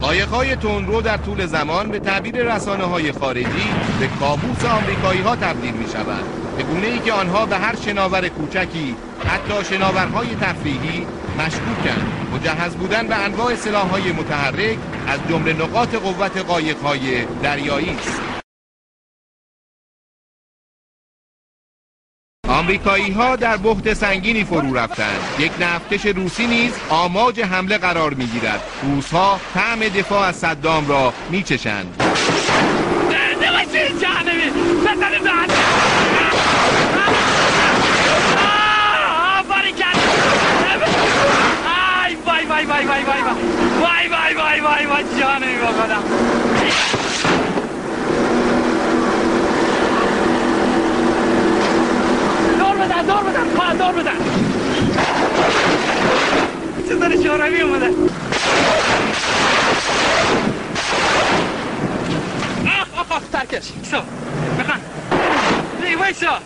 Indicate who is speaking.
Speaker 1: قایق‌های تندرو در طول زمان به تعبیر رسانه‌های خارجی به کابوس آمریکایی‌ها تبدیل می‌شوند، به گونه‌ای که آنها به هر شناور کوچکی، حتی شناورهای تفریحی، مشکوکند. مجهز بودن به انواع سلاح‌های متحرک از جمله نقاط قوت قایق‌های دریایی است. آمریکایی‌ها در بحت سنگینی فرو رفتند. یک نفتکش روسی نیز آماج حمله قرار می‌گیرد. روس‌ها طعم دفاع از صدام را می‌چشند.
Speaker 2: وای جانم بخدا. دور بدن چطور شوروی اومده. ترکش سو بخن وایسا